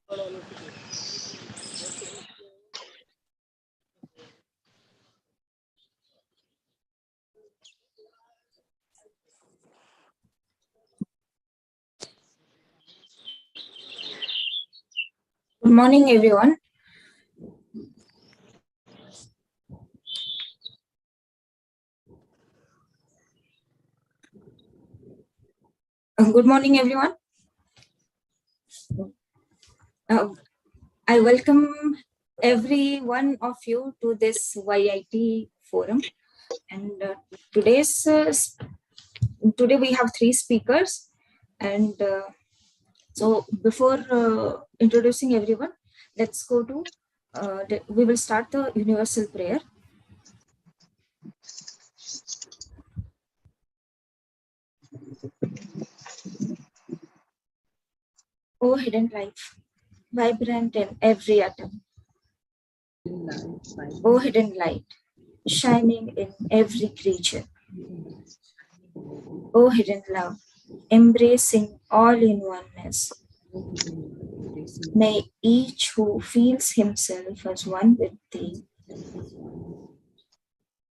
Good morning, everyone. Good morning, everyone. I welcome every one of you to this YIT forum. And today we have three speakers. And so before introducing everyone, let's go to, we will start the universal prayer. O hidden life, vibrant in every atom. O hidden light, shining in every creature. O hidden love, embracing all in oneness. May each who feels himself as one with thee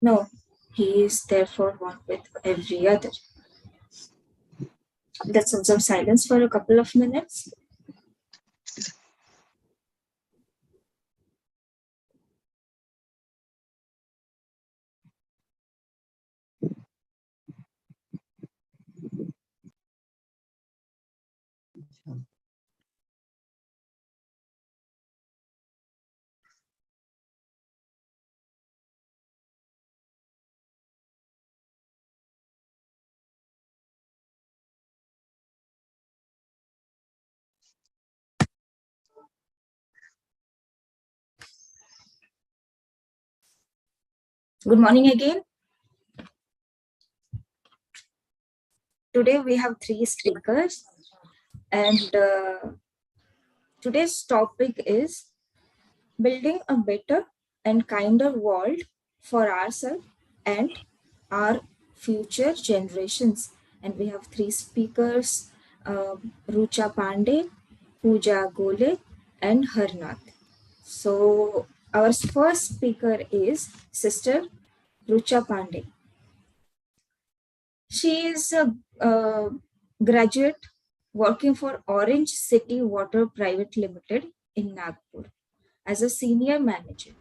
know he is therefore one with every other. Let's observe silence for a couple of minutes. Good morning again. Today we have three speakers, and today's topic is building a better and kinder world for ourselves and our future generations. And we have three speakers, Rucha Pandey, Pooja Golly, and Harnath. So our first speaker is Sister Rucha Pandey. She is a graduate working for Orange City Water Private Limited in Nagpur as a senior manager.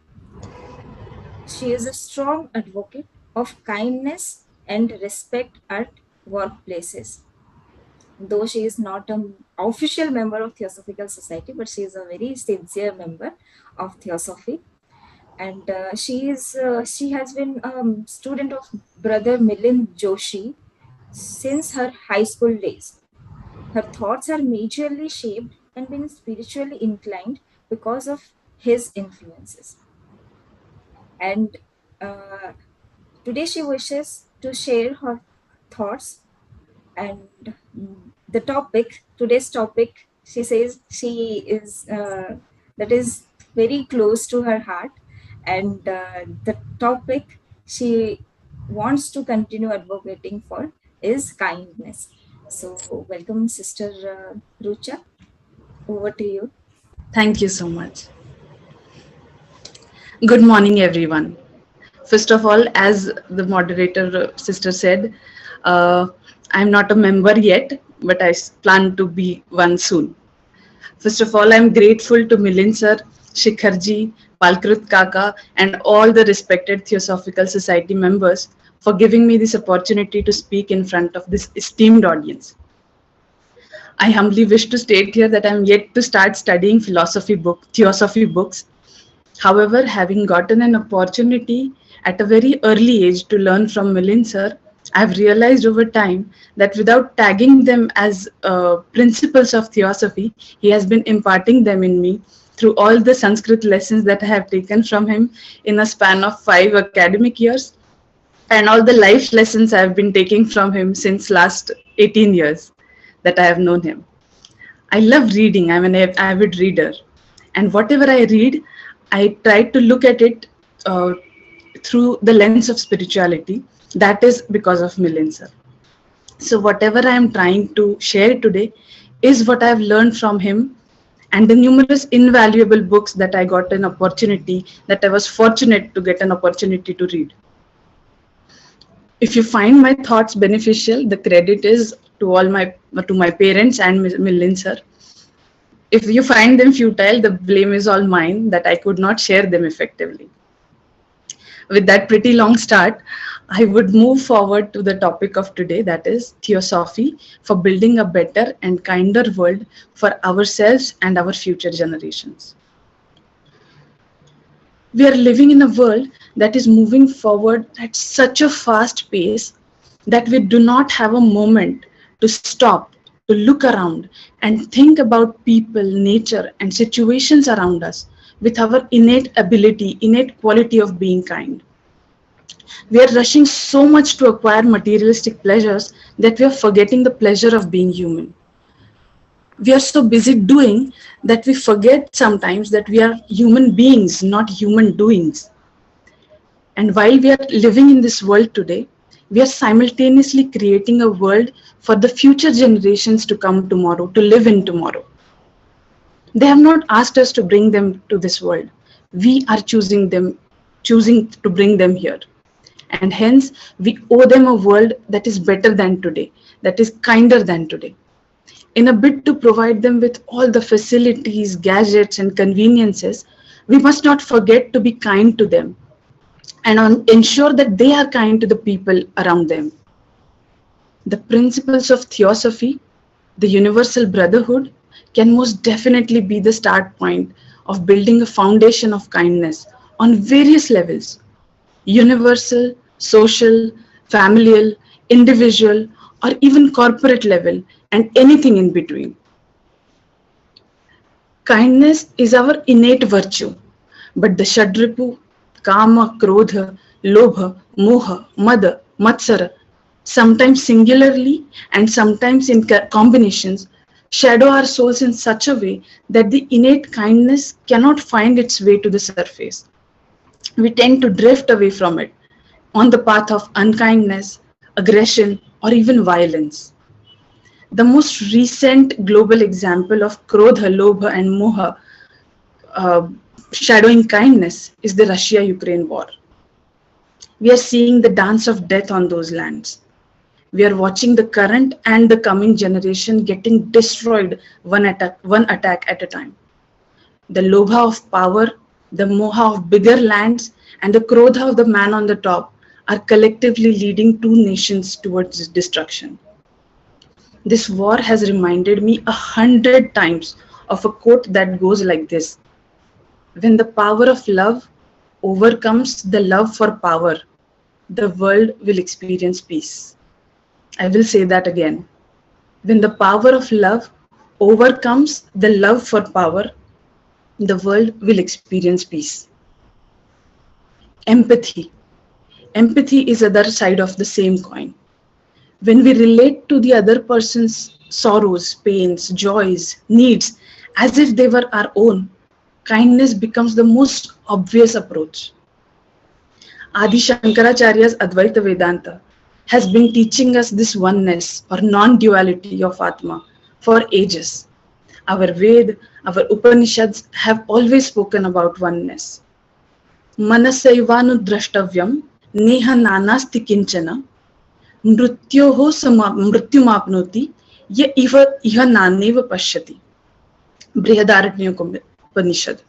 She is a strong advocate of kindness and respect at workplaces. Though she is not an official member of Theosophical Society, but she is a very sincere member of Theosophy. And she has been a student of Brother Milind Joshi since her high school days. Her thoughts are majorly shaped and been spiritually inclined because of his influences. And today she wishes to share her thoughts and today's topic, she says that is very close to her heart, and the topic she wants to continue advocating for is kindness. So welcome, Sister Rucha. Over to you. Thank you so much. Good morning, everyone. First of all, as the moderator sister said, I'm not a member yet, but I plan to be one soon. First of all, I'm grateful to Milind sir, Shikharji, Palkrut Kaka, and all the respected Theosophical Society members for giving me this opportunity to speak in front of this esteemed audience. I humbly wish to state here that I'm yet to start studying theosophy books. However, having gotten an opportunity at a very early age to learn from Milind sir, I've realized over time that without tagging them as principles of theosophy, he has been imparting them in me through all the Sanskrit lessons that I have taken from him in a span of 5 academic years, and all the life lessons I have been taking from him since last 18 years that I have known him. I love reading. I'm an avid reader, and whatever I read, I try to look at it through the lens of spirituality. That is because of Milind sir. So whatever I am trying to share today is what I have learned from him and the numerous invaluable books that I got an opportunity, that I was fortunate to get an opportunity to read. If you find my thoughts beneficial, the credit is to my parents and Milin sir. If you find them futile, the blame is all mine that I could not share them effectively. With that pretty long start, I would move forward to the topic of today, that is theosophy for building a better and kinder world for ourselves and our future generations. We are living in a world that is moving forward at such a fast pace that we do not have a moment to stop, to look around, and think about people, nature, and situations around us with our innate ability, innate quality of being kind. We are rushing so much to acquire materialistic pleasures that we are forgetting the pleasure of being human. We are so busy doing that we forget sometimes that we are human beings, not human doings. And while we are living in this world today, we are simultaneously creating a world for the future generations to come tomorrow, to live in tomorrow. They have not asked us to bring them to this world. We are choosing to bring them here. And hence, we owe them a world that is better than today, that is kinder than today. In a bid to provide them with all the facilities, gadgets, and conveniences, we must not forget to be kind to them and ensure that they are kind to the people around them. The principles of theosophy, the universal brotherhood, can most definitely be the start point of building a foundation of kindness on various levels: universal, social, familial, individual, or even corporate level, and anything in between. Kindness is our innate virtue, but the Shadripu, Kama, Krodha, Lobha, Moha, Mada, Matsara, sometimes singularly and sometimes in combinations, shadow our souls in such a way that the innate kindness cannot find its way to the surface. We tend to drift away from it on the path of unkindness, aggression, or even violence. The most recent global example of Krodha, Lobha, and Moha uh, shadowing kindness is the Russia-Ukraine war. We are seeing the dance of death on those lands. We are watching the current and the coming generation getting destroyed one attack at a time. The Lobha of power, the Moha of bigger lands, and the Krodha of the man on the top are collectively leading two nations towards destruction. This war has reminded me 100 times of a quote that goes like this: when the power of love overcomes the love for power, the world will experience peace. I will say that again. When the power of love overcomes the love for power, the world will experience peace. Empathy. Empathy is the other side of the same coin. When we relate to the other person's sorrows, pains, joys, needs as if they were our own, kindness becomes the most obvious approach. Adi Shankaracharya's Advaita Vedanta has been teaching us this oneness or non-duality of Atma for ages. Our Ved, our Upanishads have always spoken about oneness. Manasaivanu drashtavyam neha nanasti kinchana mrityoho mrityumapnoti ye iha naneva pashyati. Brihadaranyaka Upanishad.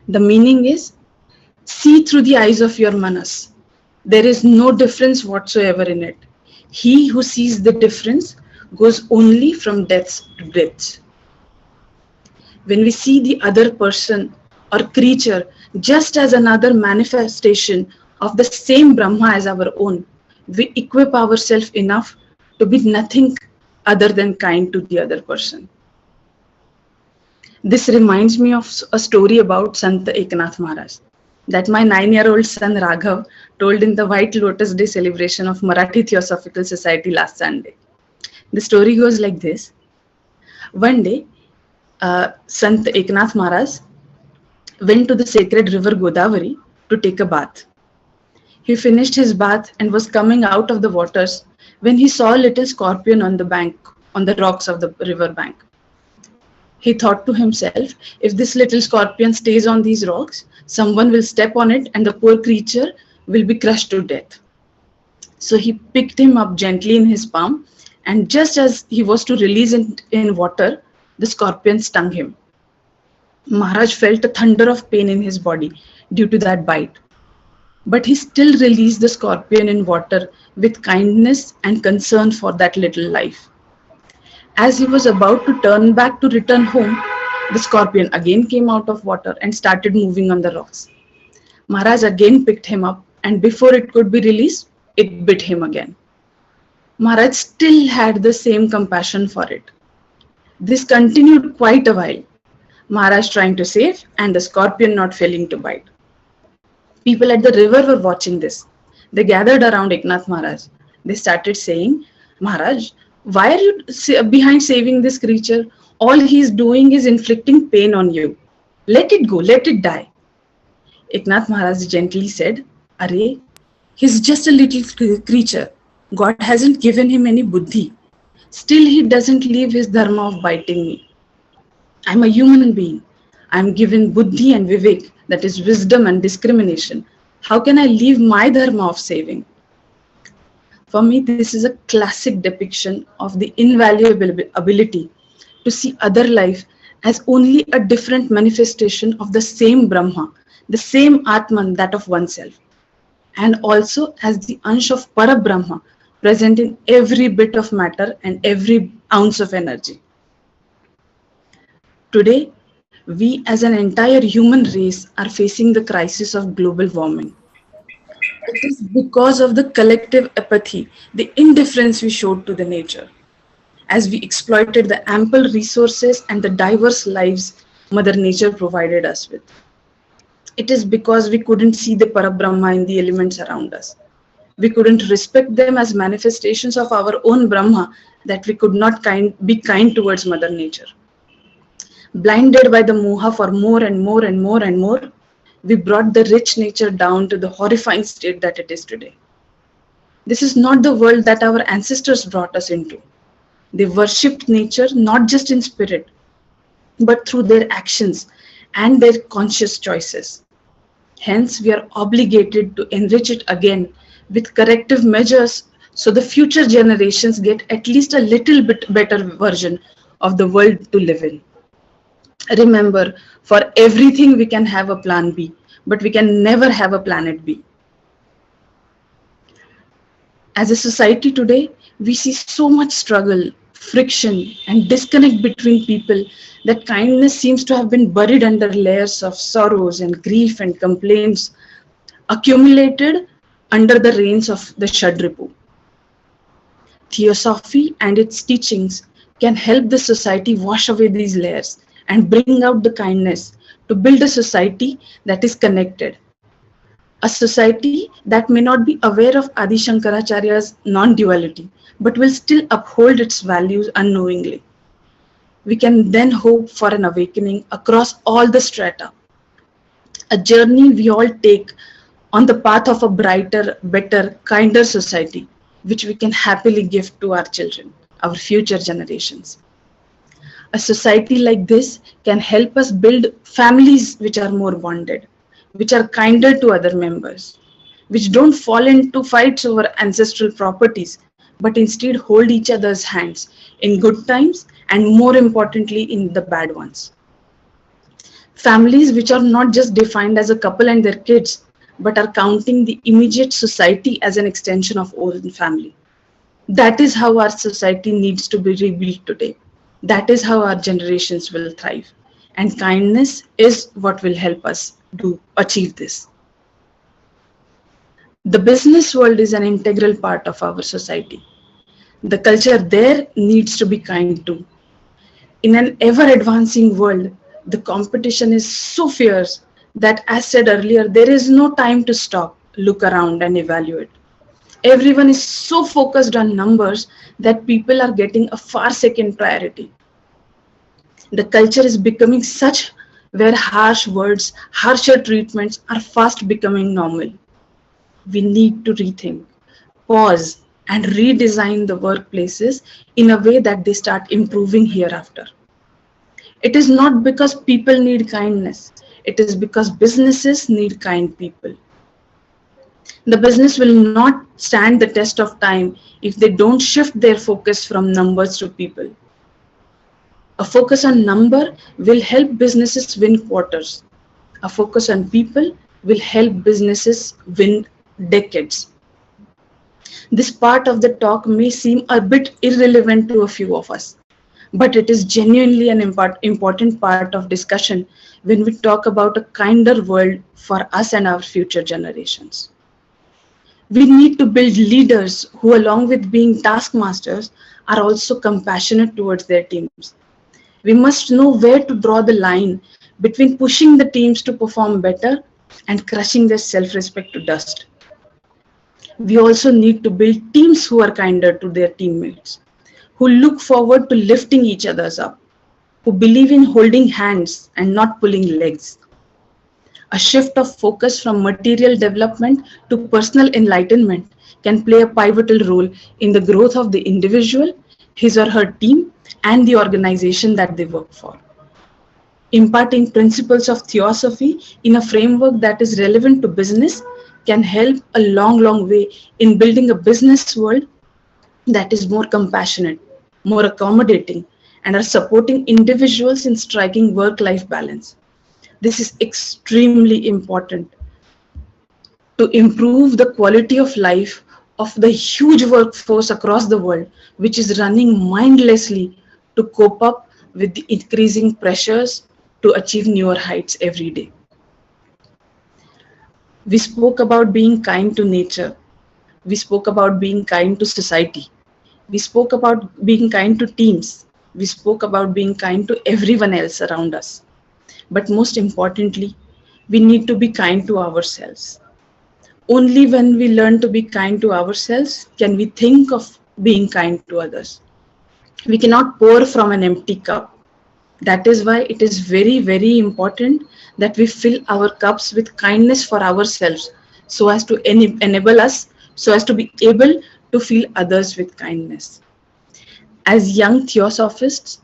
The meaning is, see through the eyes of your manas. There is no difference whatsoever in it. He who sees the difference goes only from death to death. When we see the other person or creature just as another manifestation of the same Brahma as our own, we equip ourselves enough to be nothing other than kind to the other person. This reminds me of a story about Sant Eknath Maharaj that my 9-year-old son Raghav told in the White Lotus Day celebration of Marathi Theosophical Society last Sunday. The story goes like this. One day, Sant Eknath Maharaj went to the sacred river Godavari to take a bath. He finished his bath and was coming out of the waters when he saw a little scorpion on the bank, on the rocks of the river bank. He thought to himself, if this little scorpion stays on these rocks, someone will step on it and the poor creature will be crushed to death. So he picked him up gently in his palm, and just as he was to release it in water, the scorpion stung him. Maharaj felt a thunder of pain in his body due to that bite, but he still released the scorpion in water with kindness and concern for that little life. As he was about to turn back to return home, the scorpion again came out of water and started moving on the rocks. Maharaj again picked him up, and before it could be released, it bit him again. Maharaj still had the same compassion for it. This continued quite a while, Maharaj trying to save and the scorpion not failing to bite. People at the river were watching this. They gathered around Eknath Maharaj. They started saying, Maharaj, why are you behind saving this creature? All he is doing is inflicting pain on you. Let it go, let it die. Eknath Maharaj gently said, Are, he's just a little creature. God hasn't given him any buddhi. Still, he doesn't leave his dharma of biting me. I'm a human being. I'm given buddhi and vivek, that is wisdom and discrimination. How can I leave my dharma of saving? For me, this is a classic depiction of the invaluable ability to see other life as only a different manifestation of the same Brahma, the same Atman, that of oneself, and also as the ansh of Parabrahma, present in every bit of matter and every ounce of energy. Today, we as an entire human race are facing the crisis of global warming. It is because of the collective apathy, the indifference we showed to the nature, as we exploited the ample resources and the diverse lives Mother Nature provided us with. It is because we couldn't see the Parabrahma in the elements around us. We couldn't respect them as manifestations of our own Brahma that we could not be kind towards Mother Nature. Blinded by the moha for more and more and more and more, we brought the rich nature down to the horrifying state that it is today. This is not the world that our ancestors brought us into. They worshipped nature not just in spirit, but through their actions and their conscious choices. Hence, we are obligated to enrich it again with corrective measures so the future generations get at least a little bit better version of the world to live in. Remember, for everything we can have a plan B, but we can never have a planet B. As a society today, we see so much struggle, friction, and disconnect between people that kindness seems to have been buried under layers of sorrows and grief and complaints accumulated under the reins of the Shadripu. Theosophy and its teachings can help the society wash away these layers and bring out the kindness to build a society that is connected. A society that may not be aware of Adi Shankaracharya's non-duality, but will still uphold its values unknowingly. We can then hope for an awakening across all the strata, a journey we all take on the path of a brighter, better, kinder society, which we can happily give to our children, our future generations. A society like this can help us build families which are more bonded, which are kinder to other members, which don't fall into fights over ancestral properties, but instead hold each other's hands in good times and more importantly in the bad ones. Families which are not just defined as a couple and their kids, but are counting the immediate society as an extension of own family. That is how our society needs to be rebuilt today. That is how our generations will thrive. And kindness is what will help us achieve this. The business world is an integral part of our society. The culture there needs to be kind too. In an ever-advancing world, the competition is so fierce that, as said earlier, there is no time to stop, look around and evaluate. Everyone is so focused on numbers that people are getting a far second priority. The culture is becoming such where harsh words, harsher treatments are fast becoming normal. We need to rethink, pause, and redesign the workplaces in a way that they start improving hereafter. It is not because people need kindness, it is because businesses need kind people. The business will not stand the test of time if they don't shift their focus from numbers to people. A focus on number will help businesses win quarters. A focus on people will help businesses win decades. This part of the talk may seem a bit irrelevant to a few of us, but it is genuinely an important part of discussion when we talk about a kinder world for us and our future generations. We need to build leaders who, along with being taskmasters, are also compassionate towards their teams. We must know where to draw the line between pushing the teams to perform better and crushing their self respect to dust. We also need to build teams who are kinder to their teammates, who look forward to lifting each other's up, who believe in holding hands and not pulling legs. A shift of focus from material development to personal enlightenment can play a pivotal role in the growth of the individual, his or her team, and the organization that they work for. Imparting principles of theosophy in a framework that is relevant to business can help a long way in building a business world that is more compassionate, more accommodating, and are supporting individuals in striking work life balance. This is extremely important to improve the quality of life of the huge workforce across the world, which is running mindlessly to cope up with the increasing pressures to achieve newer heights every day. We spoke about being kind to nature. We spoke about being kind to society. We spoke about being kind to teams. We spoke about being kind to everyone else around us. But most importantly, we need to be kind to ourselves. Only when we learn to be kind to ourselves can we think of being kind to others. We cannot pour from an empty cup. That is why it is very important that we fill our cups with kindness for ourselves so as to enable us, so as to be able to fill others with kindness. As young theosophists,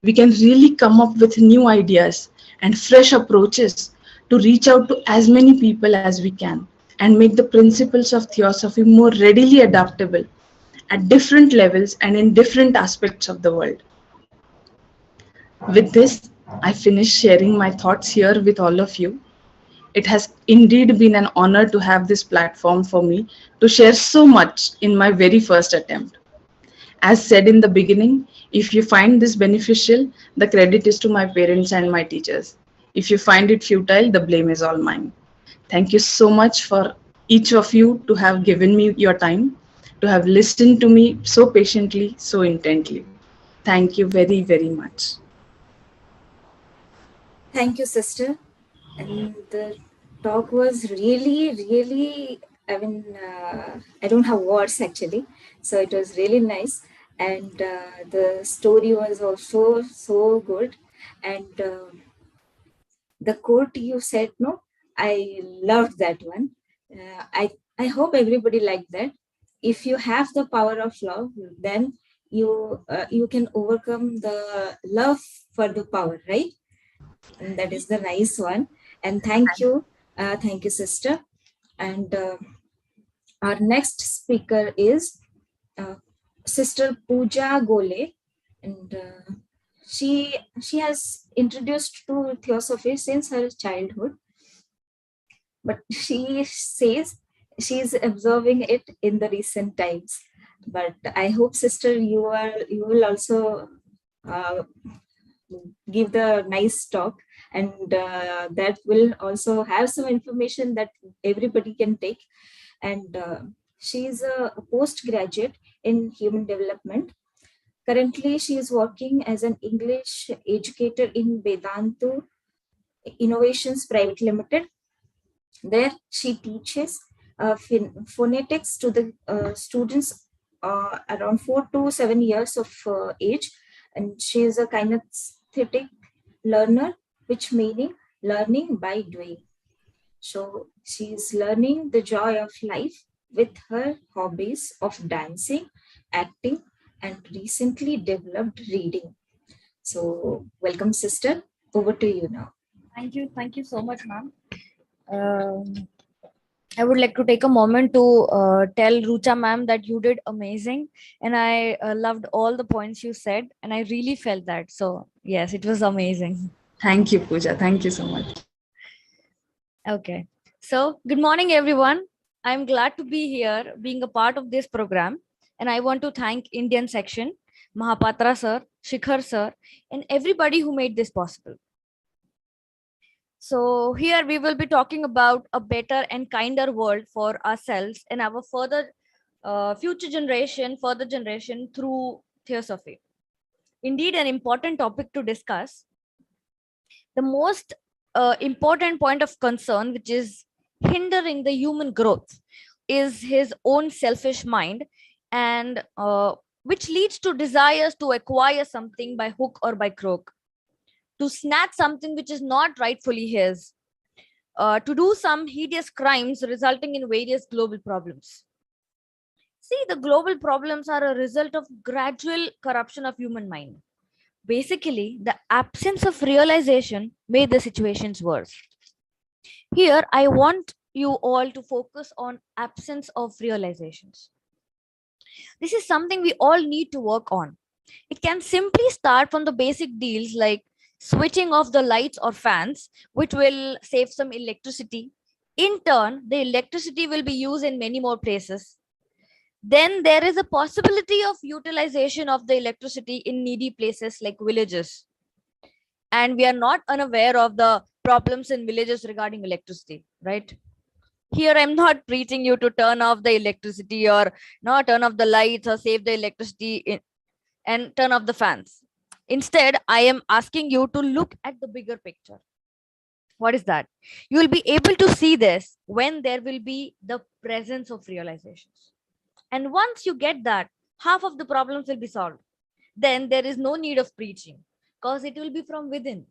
we can really come up with new ideas and fresh approaches to reach out to as many people as we can and make the principles of theosophy more readily adaptable at different levels and in different aspects of the world. With this, I finish sharing my thoughts here with all of you. It has indeed been an honor to have this platform for me to share so much in my very first attempt. As said in the beginning, if you find this beneficial, the credit is to my parents and my teachers. If you find it futile, the blame is all mine. Thank you so much for each of you to have given me your time, to have listened to me so patiently, so intently. Thank you very much. Thank you, sister. And the talk was really, I mean, I don't have words actually. So it was really nice. And the story was also so good. And the quote you said, no, I loved that one. I hope everybody liked that. If you have the power of love, then you can overcome the love for the power, right? And that is the nice one. And thank you, sister. And our next speaker is uh, Sister Pooja Golly, and she has introduced to theosophy since her childhood, but she says she's observing it in the recent times. But I hope, sister, you will also uh, give the nice talk, and that will also have some information that everybody can take. And she is a postgraduate in human development. Currently she is working as an English educator in Vedantu Innovations Private Limited. There she teaches phonetics to the students around 4 to 7 years of age, and she is a kinesthetic learner, which meaning learning by doing. So she is learning the joy of life with her hobbies of dancing, acting, and recently developed reading. So, welcome, sister. Over to you now. Thank you so much, ma'am. I would like to take a moment to tell Rucha ma'am that you did amazing, and I loved all the points you said, and I really felt that. So yes, it was amazing. Thank you, Pooja. Thank you so much. Okay, so good morning, everyone. I'm glad to be here, being a part of this program, and I want to thank Indian section, Mahapatra sir, Shikhar sir, and everybody who made this possible. So here we will be talking about a better and kinder world for ourselves and our further further generation through theosophy. Indeed, an important topic to discuss. The most important point of concern, which is hindering the human growth, is his own selfish mind, and which leads to desires to acquire something by hook or by crook, to snatch something which is not rightfully his, to do some hideous crimes resulting in various global problems. See, the global problems are a result of gradual corruption of human mind. Basically, the absence of realization made the situations worse. Here, I want you all to focus on absence of realizations. This is something we all need to work on. It can simply start from the basic deals like switching off the lights or fans, which will save some electricity. In turn, the electricity will be used in many more places. Then there is a possibility of utilization of the electricity in needy places like villages. And we are not unaware of the problems in villages regarding electricity, right? Here I'm not preaching you to turn off the electricity or not turn off the lights or save the electricity and turn off the fans. Instead, I am asking you to look at the bigger picture. What is that? You will be able to see this when there will be the presence of realizations. And once you get that, half of the problems will be solved. Then there is no need of preaching because it will be from within.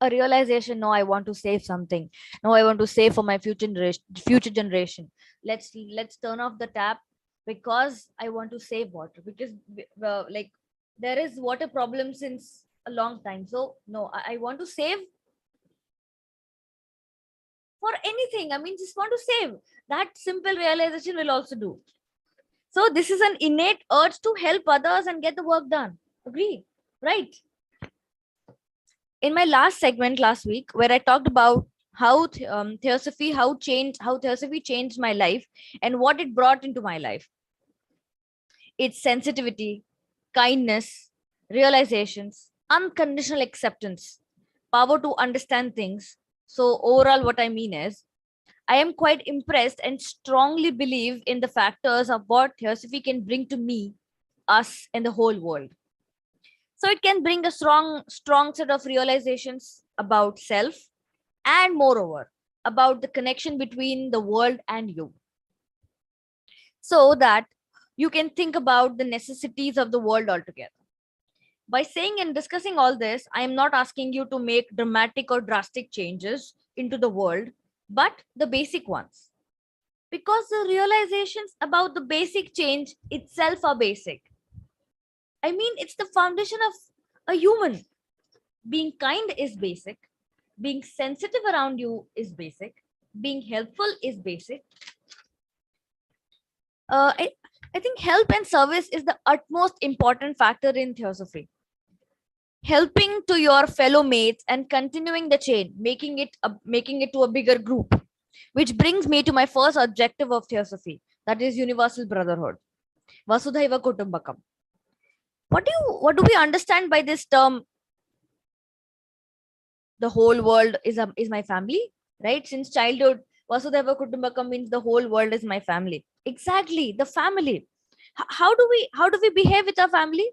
A realization, no, I want to save something. No, I want to save for my future generation. Let's turn off the tap because I want to save water, because like there is water problem since a long time. So no, I want to save for anything. I mean, just want to save. That simple realization will also do. So this is an innate urge to help others and get the work done. Agree? Right? In my last segment last week, where I talked about how theosophy changed my life and what it brought into my life. Its sensitivity, kindness, realizations, unconditional acceptance, power to understand things. So overall, what I mean is, I am quite impressed and strongly believe in the factors of what theosophy can bring to me, us, and the whole world. So it can bring a strong set of realizations about self, and moreover about the connection between the world and you, so that you can think about the necessities of the world altogether. By saying and discussing all this, I am not asking you to make dramatic or drastic changes into the world, but the basic ones, because the realizations about the basic change itself are basic. I mean, it's the foundation of a human. Being kind is basic, being sensitive around you is basic, being helpful is basic. I think help and service is the utmost important factor in theosophy. Helping to your fellow mates and continuing the chain, making it to a bigger group, which brings me to my first objective of theosophy, that is universal brotherhood, Vasudhaiva Kutumbakam. What do we understand by this term? The whole world is my family, right? Since childhood, Vasudhaiva Kutumbakam means the whole world is my family. Exactly, the family. How do we behave with our family?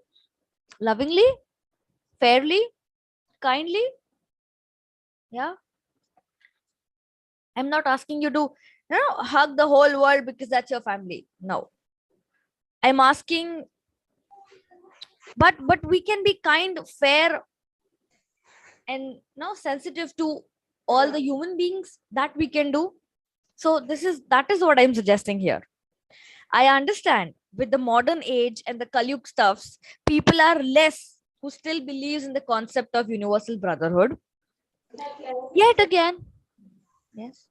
Lovingly, fairly, kindly. Yeah, I'm not asking you to hug the whole world because that's your family. No, I'm asking, but we can be kind, fair, and sensitive to all the human beings, that we can do. So that is what I'm suggesting here. I understand with the modern age and the Kalyug stuffs, people are less who still believes in the concept of universal brotherhood. Yet again, yes,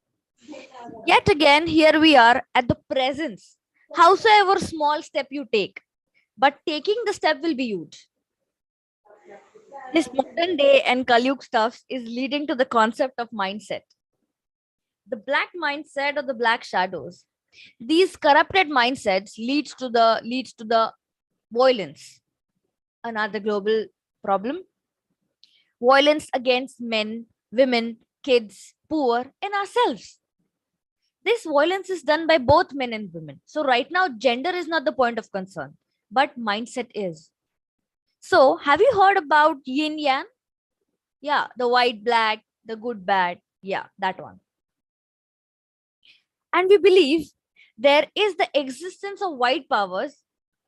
yet again, here we are at the presence. Howsoever small step you take, but taking the step will be huge. This modern day and Kalyug stuffs is leading to the concept of mindset. The black mindset or the black shadows. These corrupted mindsets leads to the violence. Another global problem. Violence against men, women, kids, poor, and ourselves. This violence is done by both men and women. So right now, gender is not the point of concern, but mindset is. So have you heard about yin yang? Yeah, the white, black, the good, bad. Yeah, that one. And we believe there is the existence of white powers,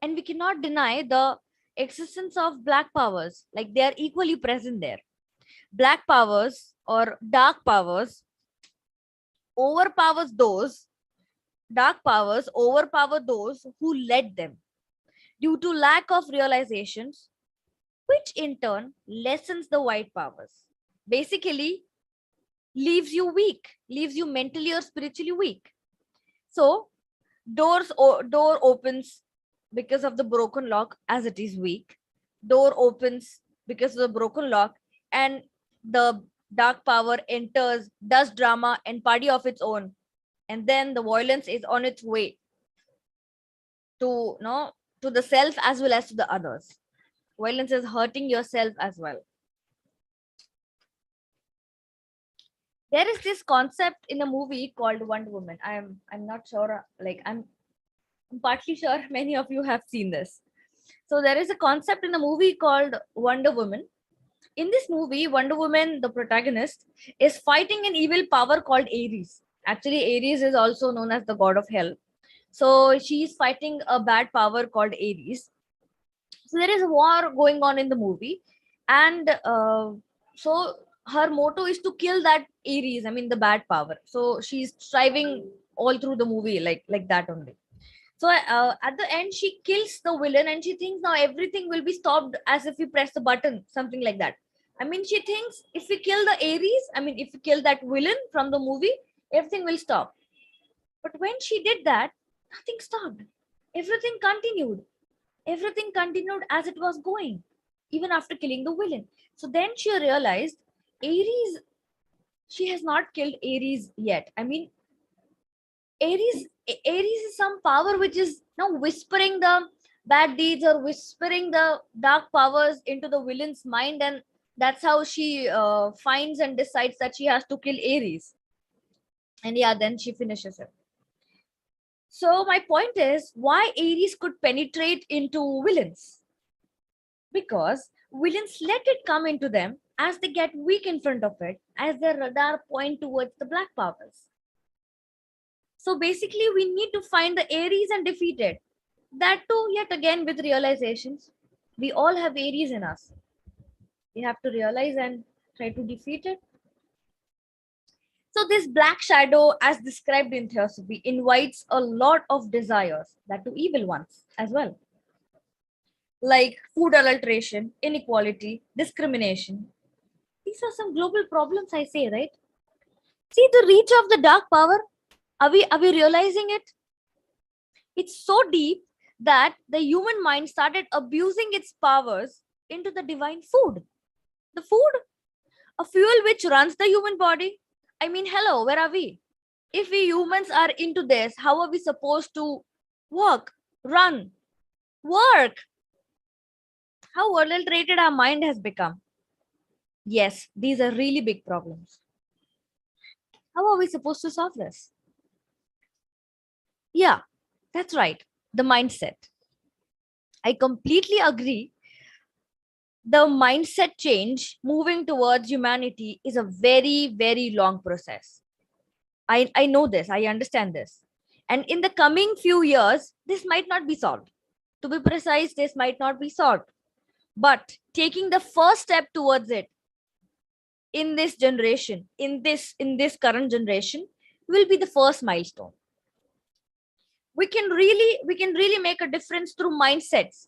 and we cannot deny the existence of black powers. Like they are equally present there. Black powers or dark powers overpowers those, dark powers overpower those who led them due to lack of realizations, which in turn lessens the white powers. Basically, leaves you weak, leaves you mentally or spiritually weak. So, door opens because of the broken lock as it is weak. Door opens because of the broken lock, and the dark power enters, does drama and party of its own, and then the violence is on its way to to the self as well as to the others. Violence is hurting yourself as well. There is this concept in a movie called Wonder Woman. I'm not sure, like I'm partly sure many of you have seen this. So there is a concept in a movie called Wonder Woman. In this movie, Wonder Woman, the protagonist, is fighting an evil power called Ares. Actually, Ares is also known as the god of hell. So she is fighting a bad power called Ares. So there is a war going on in the movie, and so her motto is to kill that Ares. I mean, the bad power. So she's striving all through the movie, like that only. So at the end, she kills the villain, and she thinks now everything will be stopped as if we press the button, something like that. I mean, she thinks if we kill the Ares, I mean, if we kill that villain from the movie, everything will stop. But when she did that, nothing stopped. Everything continued. Everything continued as it was going, even after killing the villain. So then she realized Ares, she has not killed Ares yet. I mean, Ares is some power which is now whispering the bad deeds or whispering the dark powers into the villain's mind, and that's how she finds and decides that she has to kill Ares. And yeah, then she finishes it. So my point is why Ares could penetrate into villains, because villains let it come into them as they get weak in front of it, as their radar point towards the black powers. So basically, we need to find the Ares and defeat it. That too, yet again, with realizations. We all have Ares in us. We have to realize and try to defeat it. So this black shadow, as described in Theosophy, invites a lot of desires, that to evil ones as well, like food adulteration, inequality, discrimination. These are some global problems, I say, right? See the reach of the dark power. Are we realizing it? It's so deep that the human mind started abusing its powers into the divine food. The food, a fuel which runs the human body. I mean, hello, where are we? If we humans are into this, how are we supposed to walk, run, work? How adulterated our mind has become. Yes, these are really big problems. How are we supposed to solve this? Yeah, that's right. The mindset. I completely agree. The mindset change moving towards humanity is a very, very long process. I know this, I understand this. And in the coming few years, this might not be solved. To be precise, this might not be solved. But taking the first step towards it in this generation, in this current generation, will be the first milestone. we can really make a difference through mindsets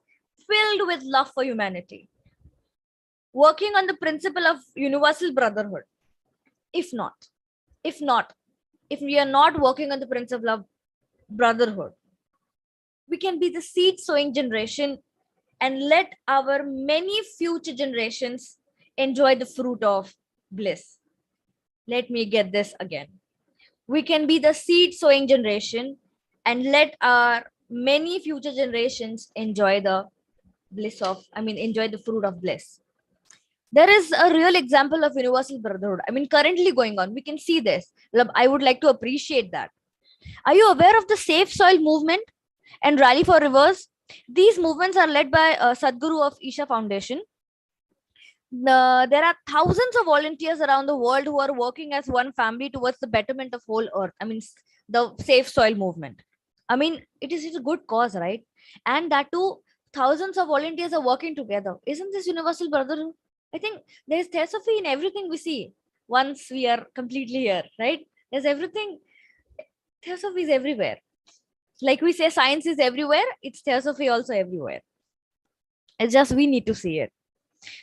filled with love for humanity, working on the principle of universal brotherhood. If not, if not, if we are not working on the principle of brotherhood, we can be the seed sowing generation and let our many future generations enjoy the fruit of bliss. Let me get this again. We can be the seed sowing generation and let our many future generations enjoy the enjoy the fruit of bliss. There is a real example of universal brotherhood. Currently going on. We can see this. I would like to appreciate that. Are you aware of the Safe Soil movement and Rally for Rivers? These movements are led by Sadhguru of Isha Foundation. There are thousands of volunteers around the world who are working as one family towards the betterment of whole earth. The Safe Soil movement. It is a good cause, right? And that too, thousands of volunteers are working together. Isn't this universal brotherhood? I think there's theosophy in everything we see once we are completely here, right? There's everything. Theosophy is everywhere. Like we say, science is everywhere. It's theosophy also everywhere. It's just we need to see it.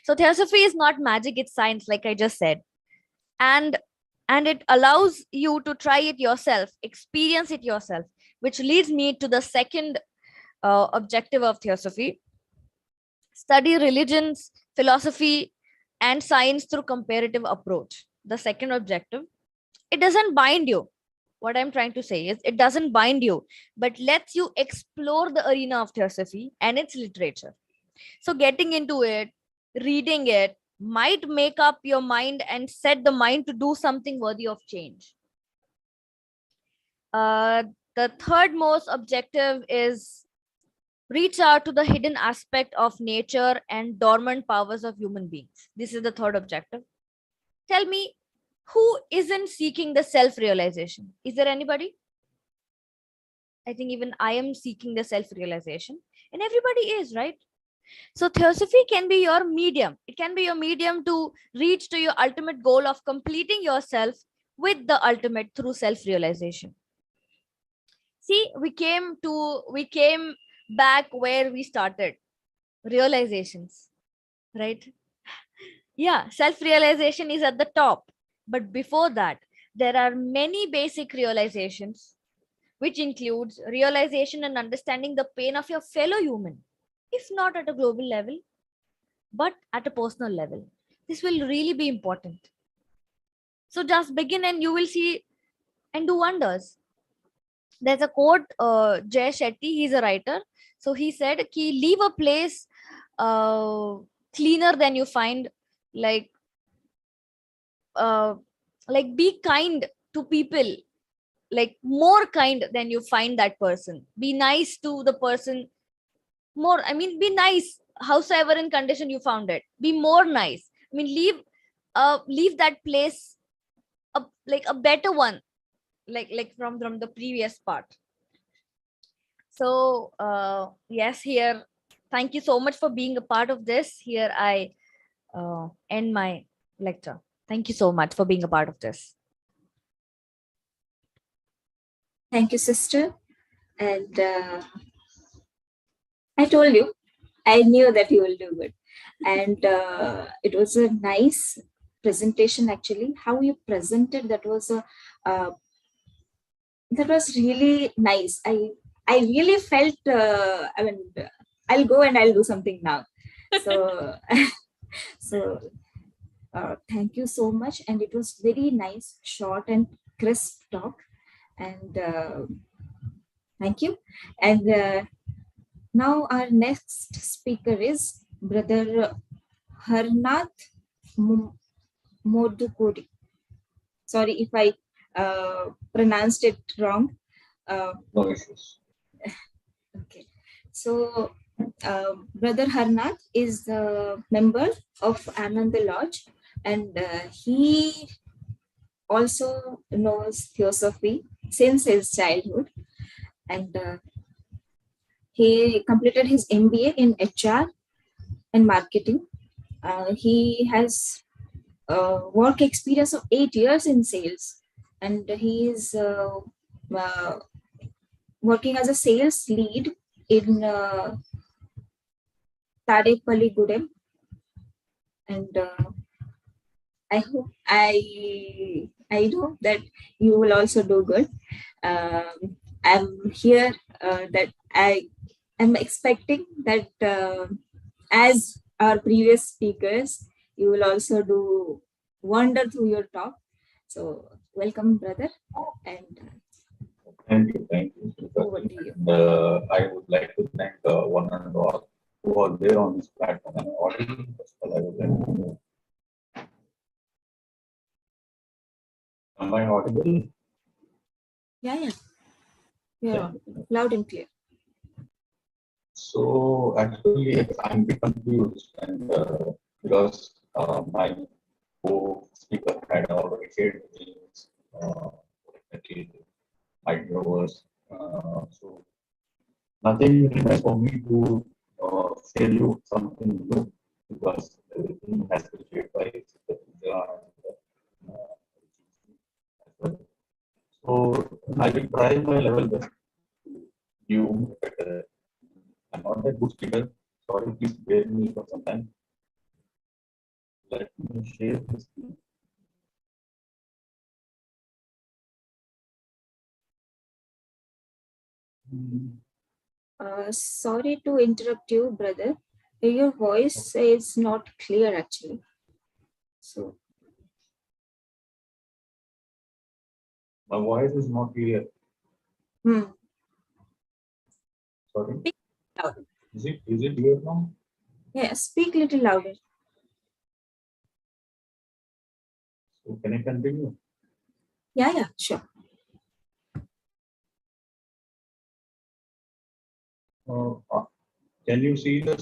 So theosophy is not magic, it's science, like I just said. And it allows you to try it yourself, experience it yourself, which leads me to the second objective of theosophy. Study religions, philosophy, and science through comparative approach. The second objective. It doesn't bind you. What I'm trying to say is it doesn't bind you, but lets you explore the arena of theosophy and its literature. So getting into it, reading it, might make up your mind and set the mind to do something worthy of change. The third most objective is reach out to the hidden aspect of nature and dormant powers of human beings. This is the third objective. Tell me, who isn't seeking the self-realization? Is there anybody? I think even I am seeking the self-realization, and everybody is, right? So theosophy can be your medium. It can be your medium to reach to your ultimate goal of completing yourself with the ultimate through self-realization. See, we came back where we started. Realizations, right? Yeah, self-realization is at the top. But before that, there are many basic realizations, which includes realization and understanding the pain of your fellow human, if not at a global level, but at a personal level. This will really be important. So just begin and you will see and do wonders. There's a quote, Jay Shetty, he's a writer. So he said, leave a place cleaner than you find, like be kind to people, like more kind than you find that person. Be nice to the person more. Be nice, howsoever in condition you found it. Be more nice. Leave that place a better one, like from the previous part. So yes, here, thank you so much for being a part of this. Here I end my lecture. Thank you so much for being a part of this. Thank you, sister. And I told you, I knew that you will do good. And it was a nice presentation, actually. How you presented, that was really nice. I really felt, I'll go and I'll do something now. So, thank you so much. And it was very nice, short and crisp talk. And thank you. And now our next speaker is Brother Harnath Modukuri. Sorry if I pronounced it wrong. Okay. So Brother Harnath is a member of Ananda Lodge, and he also knows theosophy since his childhood. And he completed his MBA in HR and marketing. He has work experience of 8 years in sales, and he is working as a sales lead in Tadepalligudem, and I hope I hope that you will also do good. I'm here that I am expecting that as our previous speakers, you will also do wonder through your talk. So welcome, brother, and Thank you, over Sripati. to you. And I would like to thank one and all who are there on this platform and audience. First of all, I would like to know, am I audible? Yeah, yeah, loud and clear. So actually, I'm a bit confused, and because my co-speaker had already shared things, exactly my viewers. So nothing remains for me to share you something new because everything has been shared by Sister Pooja and as well. So I will try my level best to give better. I'm not a good speaker. Sorry, please bear me for some time. Let me share this. Hmm. Sorry to interrupt you, brother. Your voice is not clear actually. So My voice is not clear. hmm. Sorry. Speak louder. Is it clear now? Yeah, speak little louder. So can I continue? Yeah, sure. Can you see the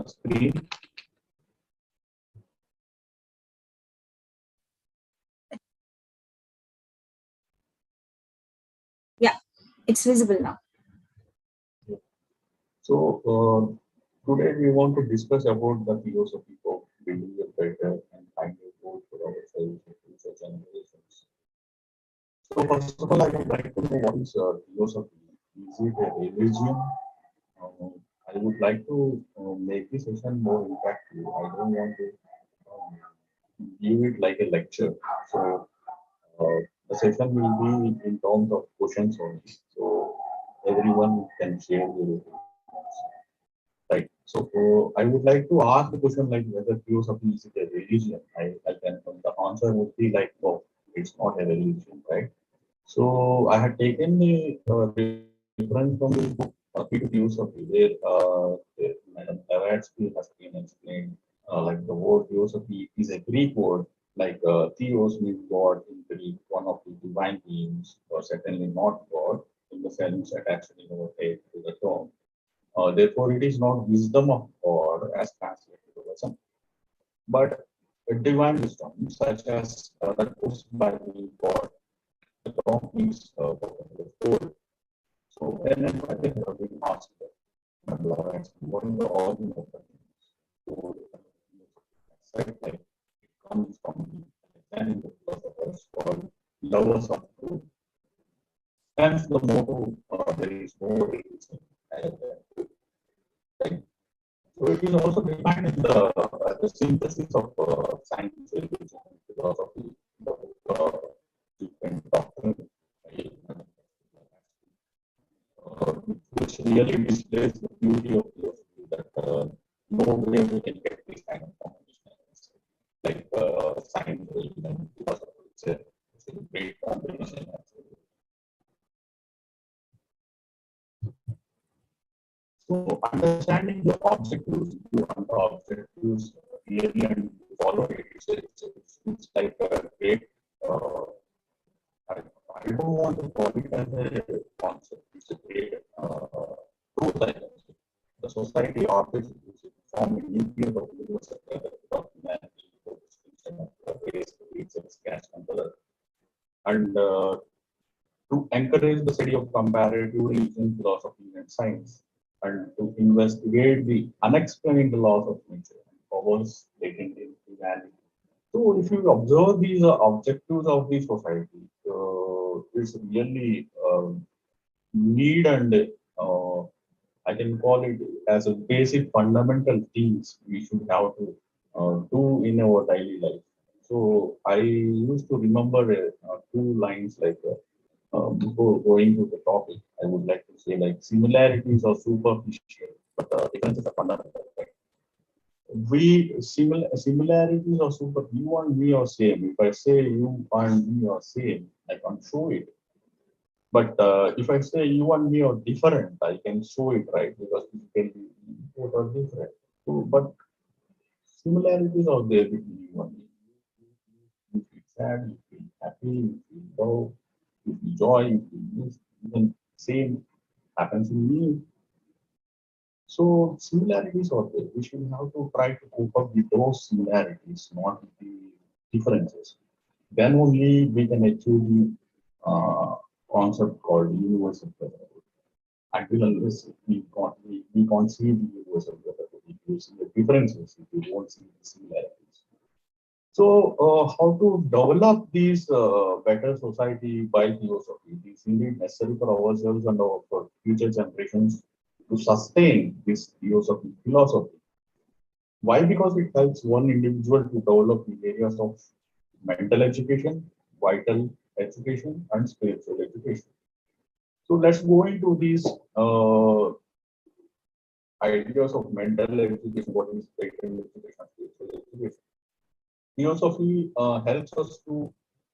screen? Yeah, it's visible now. So today we want to discuss about the philosophy of building a better and kinder world for ourselves and future generations. So first of all, I would like to know what is philosophy. Is it a religion? I would like to make this session more impactful. I don't want to give it like a lecture. So the session will be in terms of questions only. So everyone can share their opinions. Right. So I would like to ask the question like whether philosophy is a religion. I can the answer would be like no, it's not a religion, right? So I had taken the reference from the book Key to Philosophy, where Madam Blavatsky has been explained like the word philosophy is a Greek word, like theos means God in Greek, one of the divine beings, or certainly not God in the sense attached in our head to the term. Therefore, it is not wisdom of God as translated to wisdom, but a divine wisdom, such as that goes by the God. The term is told. So, when and why they have been asked, what is the origin of the things? So, said like it comes from understanding the philosophers called lovers of truth. Hence, the motto there is no religion as right? So it is also defined in the synthesis of science, religion, and philosophy, the different doctrine, which really displays the beauty of philosophy that no way we can get this kind of combination. Like science, religion, and philosophy. It's a great combination. So understanding the objectives, you want the objectives clearly and follow it. It's like a great. Uh, I, I don't want to call it as a concept. It's a great truth. I can say. The society offers to form a nucleus of universal of humanity, for distinction of race, regions, caste, and color, and to encourage the study of comparative religion, philosophy, and science, and to investigate the unexplained laws of nature and powers latent in humanity. So, if you observe these objectives of the society, it's really need and I can call it as a basic fundamental things we should have to do in our daily life. So I used to remember two lines like before going to the topic, I would like to say like similarities are superficial, but differences are fundamental. Right? Similarities are super. You and me are same. If I say you and me are same, I can show it. But if I say you and me are different, I can show it, right? Because physically both are different. So, but similarities are there between you and me. You feel sad, you feel happy, you feel low, you feel joy, you feel this. Even same happens in me. So similarities are there. We should have to try to cope up with those similarities, not with the differences. Then only we can achieve the concept called universal brotherhood. Until unless we can't see the universal brotherhood, if you see the differences, if you won't see the similarities. So, how to develop these better society by philosophy? It is indeed necessary for ourselves and our for future generations to sustain this philosophy. Why? Because it helps one individual to develop the areas of mental education, vital education, and spiritual education. So let's go into these ideas of mental education, what is vital education, spiritual education. Philosophy helps us to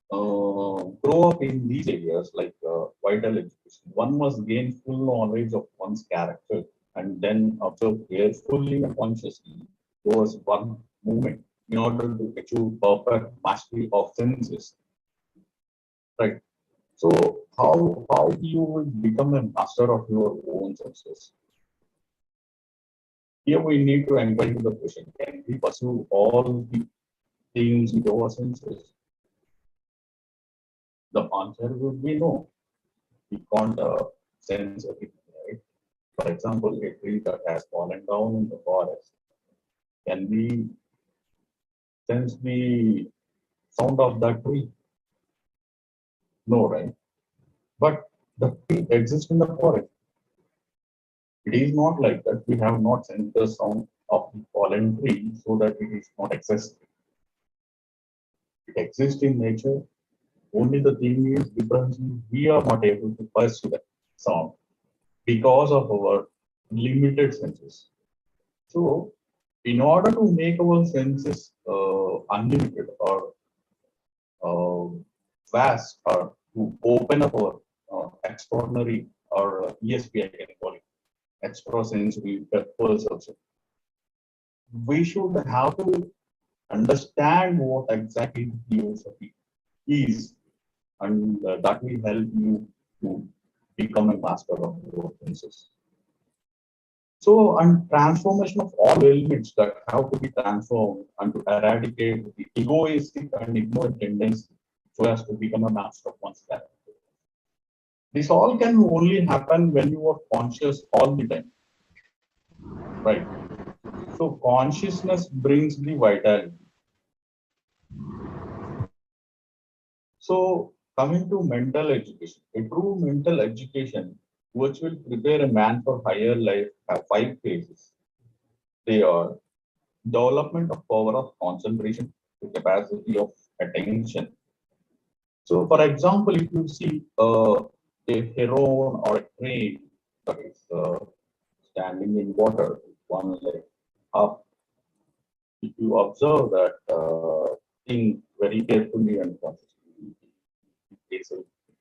grow up in these areas like vital education. One must gain full knowledge of one's character and then observe carefully and consciously towards one movement in order to achieve perfect mastery of senses. Right. So how you will become a master of your own senses? Here we need to inquire the question: can we pursue all the things with our senses? The answer would be no. We can't sense everything, right? For example, a tree that has fallen down in the forest, can we sense the sound of that tree? No, right? But the tree exists in the forest. It is not like that. We have not sensed the sound of the fallen tree so that it is not existing. It exists in nature. Only the thing is difference is we are not able to perceive that sound because of our limited senses. So, in order to make our senses unlimited or uh, vast, or to open up our extraordinary or ESP, I can call it, extrasensory perception, we should have to understand what exactly the philosophy is, and that will help you to become a master of your senses. So, and transformation of all elements that have to be transformed and to eradicate the egoistic and ignorant tendency so as to become a master of one's character. This all can only happen when you are conscious all the time, right? So, consciousness brings the vitality. So, coming to mental education, a true mental education which will prepare a man for higher life have five phases. They are development of power of concentration, the capacity of attention. So, for example, if you see a heron or a crane that is standing in water, one leg up, if you observe that thing very carefully and consciously,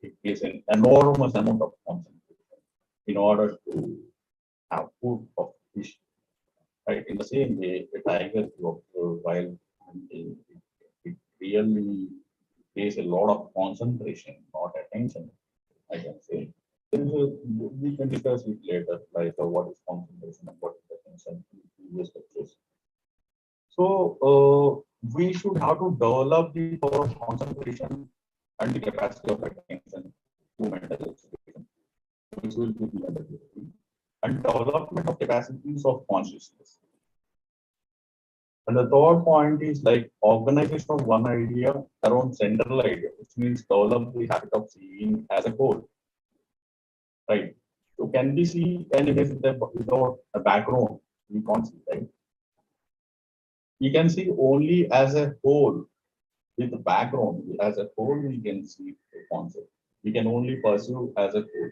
it takes an enormous amount of concentration in order to have food of fish. Right. In the same way, a tiger you observe while hunting, it really takes a lot of concentration, not attention, I can say. We can discuss it later, like what is concentration and what is attention in previous lectures. So we should have to develop the power of concentration and the capacity of attention to mental education, which will be the other thing. And development of capacities of consciousness. And the third point is like organization of one idea around central idea, which means develop the habit of seeing as a whole. right? So can we see an image without a background? We can't see, right? We can see only as a whole with the background. As a whole, we can see the concept. We can only pursue as a whole.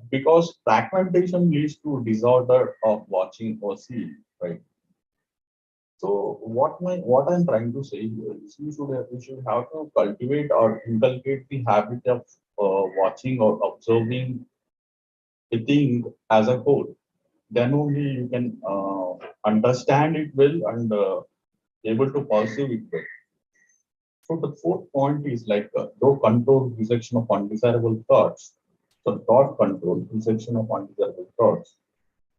Because fragmentation leads to disorder of watching or seeing, right? So what I'm trying to say here is we should have to cultivate or inculcate the habit of watching or observing a thing as a whole. Then only you can understand it well and able to pursue it well. So the fourth point is like though control rejection of undesirable thoughts. So thought control rejection of undesirable thoughts.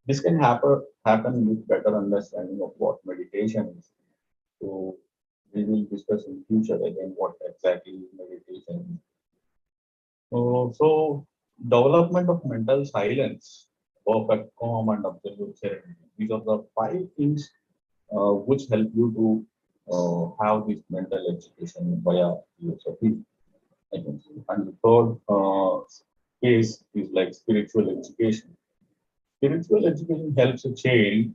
This can happen with better understanding of what meditation is. So we will discuss in future again what exactly is meditation. So development of mental silence, perfect calm and absolute serenity. These are the five things which help you to have this mental education via philosophy. I can say. And the third case is like spiritual education. Spiritual education helps a child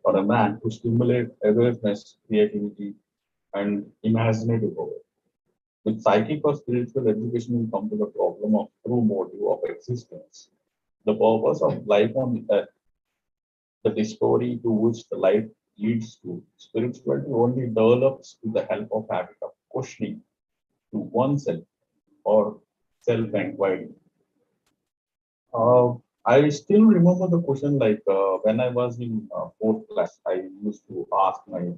or a man to stimulate awareness, creativity, and imaginative power. With psychic or spiritual education, we come to the problem of true motive of existence. The purpose of life on the earth, the discovery to which the life leads to. Spirituality only develops with the help of habit of questioning to oneself or self-inquiry. Uh, I still remember the question like when I was in fourth class, I used to ask my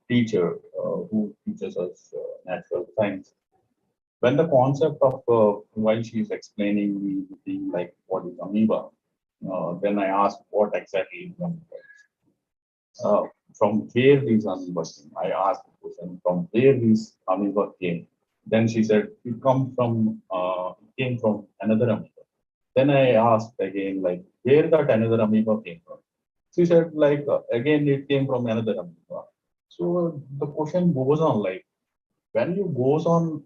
teacher who teaches us natural science. When the concept of while she is explaining the thing like what is amoeba, then I asked what exactly is amoeba. From where these amoeba came. I asked the question from where these amoeba came. Then she said it came from another amoeba. Then I asked again like where that another amoeba came from. She said like again it came from another amoeba. So the question goes on like when you goes on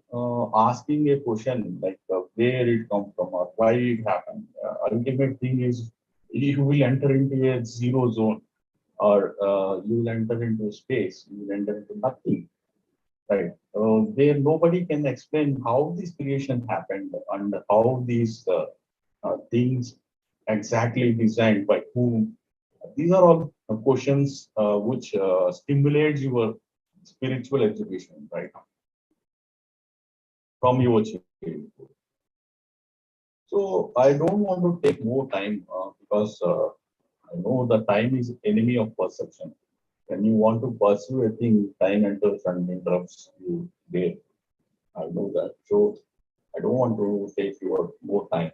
asking a question like where it come from or why it happened, ultimate thing is you will enter into a zero zone or you will enter into space, you will enter into nothing, right? There nobody can explain how this creation happened and how these things exactly designed by whom. These are all questions which stimulates your spiritual education, right, from your childhood. So I don't want to take more time because I know the time is enemy of perception. When you want to pursue a thing, time enters and interrupts you there. I know that. So I don't want to take your more time.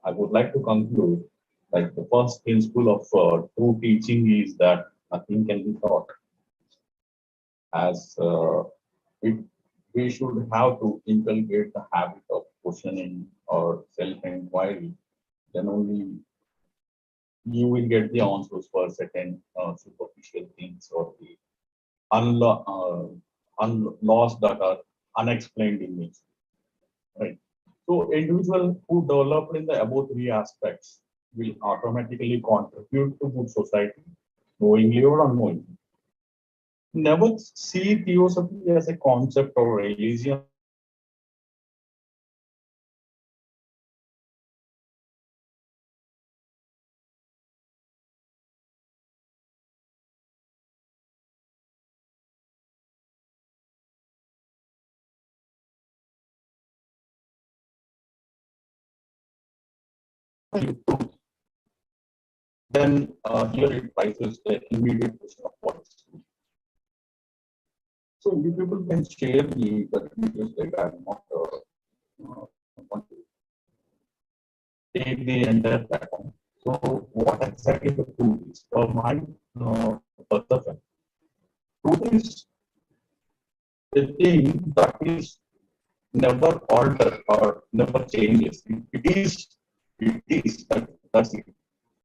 I would like to conclude like the first principle of true teaching is that nothing can be taught. As it, we should have to inculcate the habit of questioning or self-inquiry. Then only you will get the answers for certain superficial things or the laws that are unexplained in nature. Right. So individual who developed in the above three aspects will automatically contribute to good society, knowingly or unknowingly. Never see theosophy as a concept or religion or a philosophy. Then here it rises the immediate question of what is truth. So you people can share the details like I'm not want to take the entire platform. So what exactly the truth is? For my perception, truth is a thing that is never altered or never changes. It is, that's it.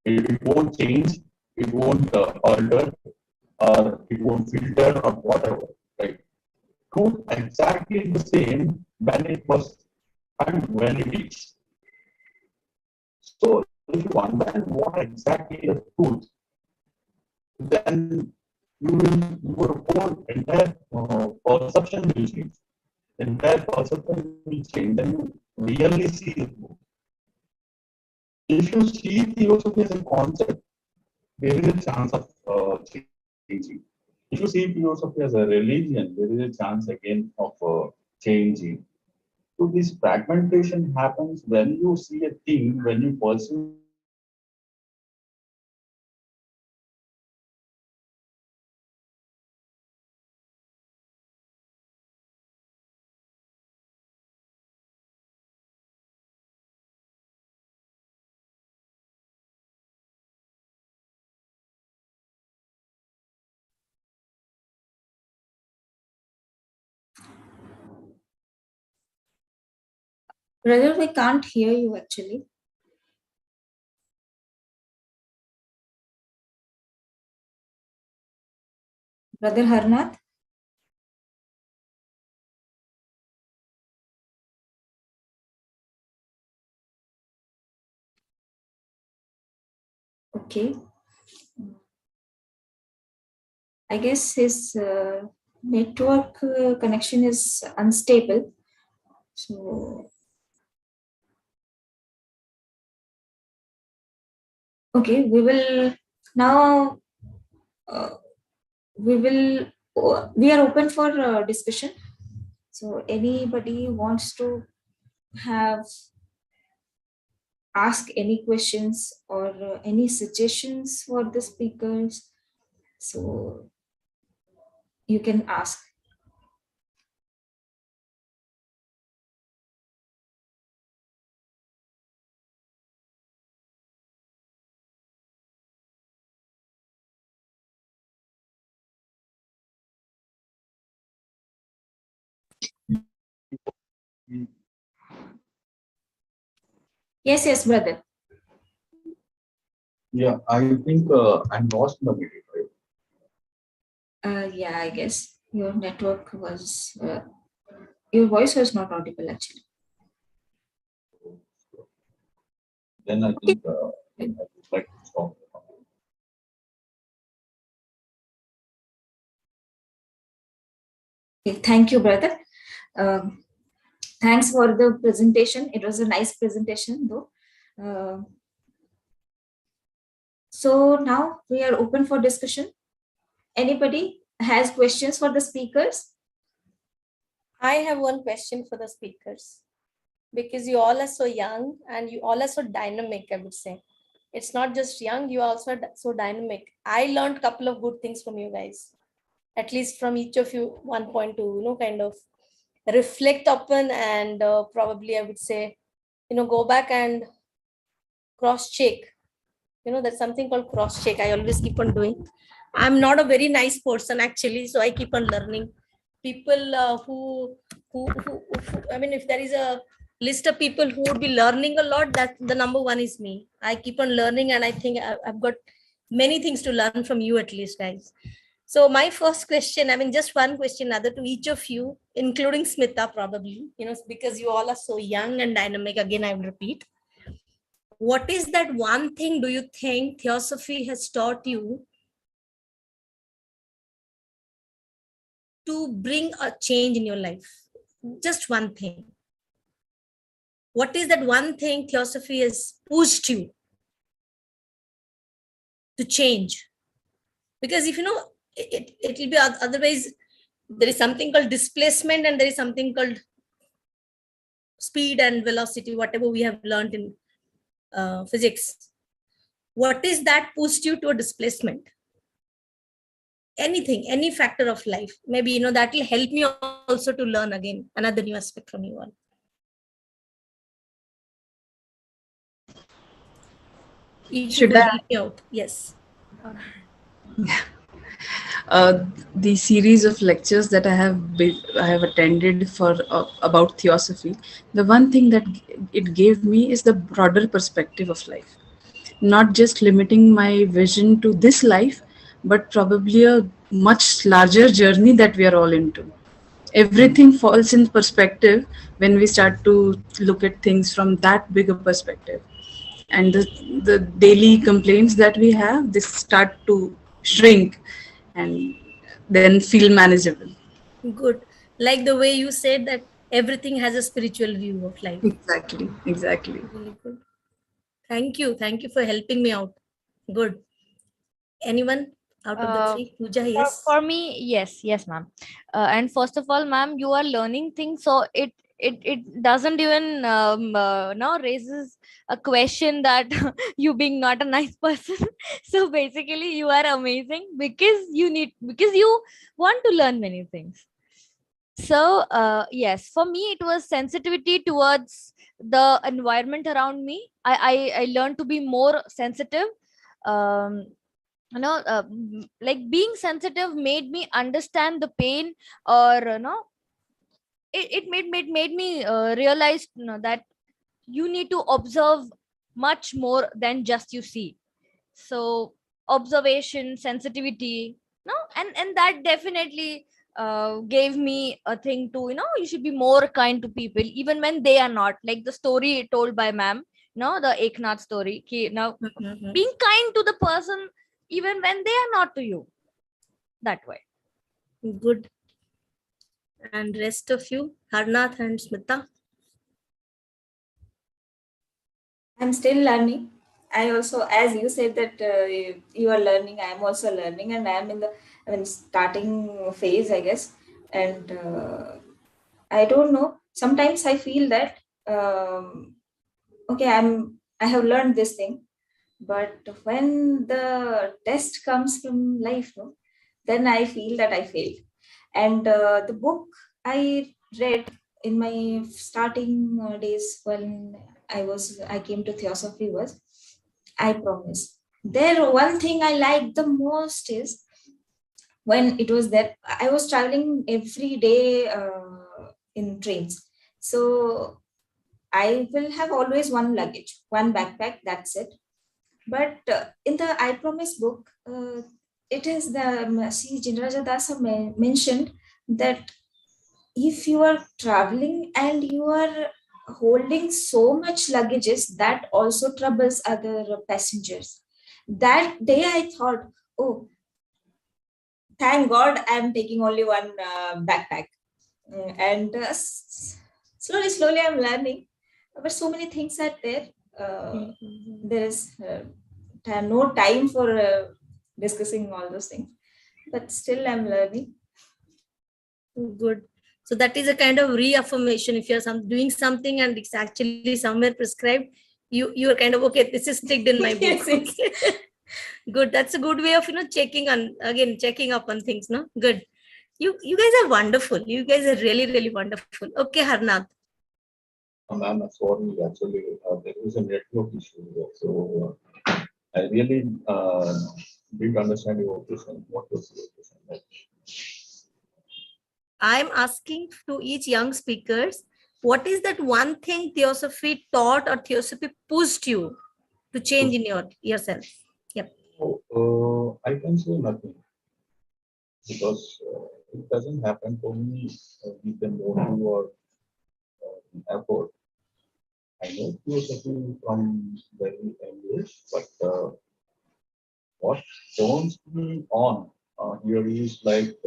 It won't change, it won't alter, or it won't filter or whatever, right? Truth exactly the same when it was and when it is. So if you understand what exactly the truth, then your whole entire perception will change. Entire perception will change. Then you really see the truth. If you see theosophy as a concept, there is a chance of changing. If you see theosophy as a religion, there is a chance again of changing. So this fragmentation happens when you see a thing, when you perceive a thing as a one thing, then Brother, we can't hear you actually. Brother Harnath? Okay. I guess his network connection is unstable. So, okay, we will now, uh, we are open for discussion. So, anybody wants to have ask any questions or any suggestions for the speakers, so you can ask. Yes, yes, brother. yeah, I think I'm lost in the middle, right? Yeah, I guess your network was, your voice was not audible actually. Then I think I would like to stop. Okay, thank you, brother. Um, Thanks for the presentation. It was a nice presentation, though. So now we are open for discussion. Anybody has questions for the speakers? I have one question for the speakers, because you all are so young and you all are so dynamic, I would say. It's not just young, you are also so dynamic. I learned a couple of good things from you guys, at least from each of you, one point to, kind of reflect upon, and probably I would say, go back and cross check. That's something called cross check. I always keep on doing. I'm not a very nice person actually, so I keep on learning. People who I mean, if there is a list of people who would be learning a lot, that the number one is me. I keep on learning, and I think I've got many things to learn from you, at least, guys. So my first question, I mean, just one question, other to each of you, including Smita, probably, because you all are so young and dynamic. Again, I will repeat. What is that one thing do you think Theosophy has taught you to bring a change in your life? Just one thing. What is that one thing Theosophy has pushed you to change? Because if it will be otherwise, there is something called displacement and there is something called speed and velocity, whatever we have learned in physics. What is that pushed you to a displacement? Anything, any factor of life, maybe that will help me also to learn again another new aspect from you all. Should I? Help me out? Yes. The series of lectures that I have attended for about theosophy, the one thing that it gave me is the broader perspective of life, not just limiting my vision to this life, but probably a much larger journey that we are all into. Everything falls in perspective when we start to look at things from that bigger perspective. and the daily complaints that we have, they start to shrink and then feel manageable. Good. Like the way you said that everything has a spiritual view of life. Exactly, exactly. Really good. Thank you. Thank you for helping me out. Good. Anyone out of the Uh, three? Pooja, yes. for me, yes, ma'am. And first of all, ma'am, you are learning things, so it doesn't even no raises a question that you being not a nice person. So basically, you are amazing because you want to learn many things. So yes, for me, it was sensitivity towards the environment around me. I learned to be more sensitive. Um, like being sensitive made me understand the pain, or it made me realize that you need to observe much more than just you see. So observation, sensitivity, no, and that definitely gave me a thing to, you should be more kind to people even when they are not, like the story told by ma'am, the Eknath story, Mhm. being kind to the person even when they are not to you, that way. Good. And rest of you, Harnath and Smita. I'm still learning. I also, as you said that you are learning, I am also learning, and I am in the starting phase, I guess. And I don't know. Sometimes I feel that okay, I have learned this thing, but when the test comes from life, no, then I feel that I failed. And the book I read in my starting days when I came to Theosophy was I Promise. There, one thing I liked the most is when it was there. I was traveling every day in trains, so I will have always one luggage, one backpack. That's it. But in the I Promise book, it is the Sri Jinraja Dasa mentioned that if you are traveling and you are holding so much luggages, that also troubles other passengers. That day I thought, oh, thank God I'm taking only one backpack. And slowly I'm learning. But so many things are there. There is no time for discussing all those things. But still I'm learning. Good. So that is a kind of reaffirmation. If you're doing something and it's actually somewhere prescribed, you are kind of okay. This is ticked in my book. Yes, yes. Okay. Good. That's a good way of checking up on things. No, good. You guys are wonderful. You guys are really wonderful. Okay, Harnath. I'm sorry, actually, there is a network issue here. So I really didn't understand your question. What was your question? I'm asking to each young speakers, what is that one thing Theosophy taught or Theosophy pushed you to change in yourself? Yep. So, I can say nothing because it doesn't happen for me with the motive or effort. I know philosophy from very young age, but what turns me on here is like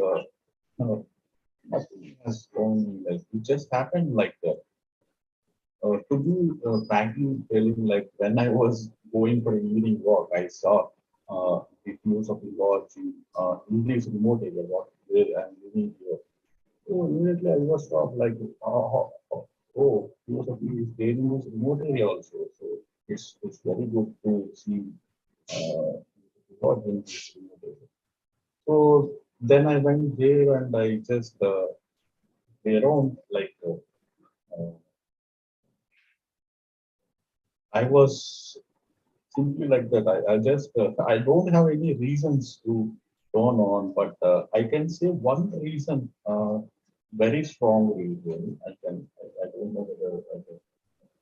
nothing has gone like it just happened like that. To be frankly telling, like when I was going for an evening walk, I saw the views of the lodge in this remote area, what where I'm living here. So immediately I was stopped like, philosophy is there in this remote area also. So it's very good to see what in this remote area. So then I went there and I just around like I was simply like that. I just I don't have any reasons to turn on, but I can say one reason, very strong reason. I don't know whether I can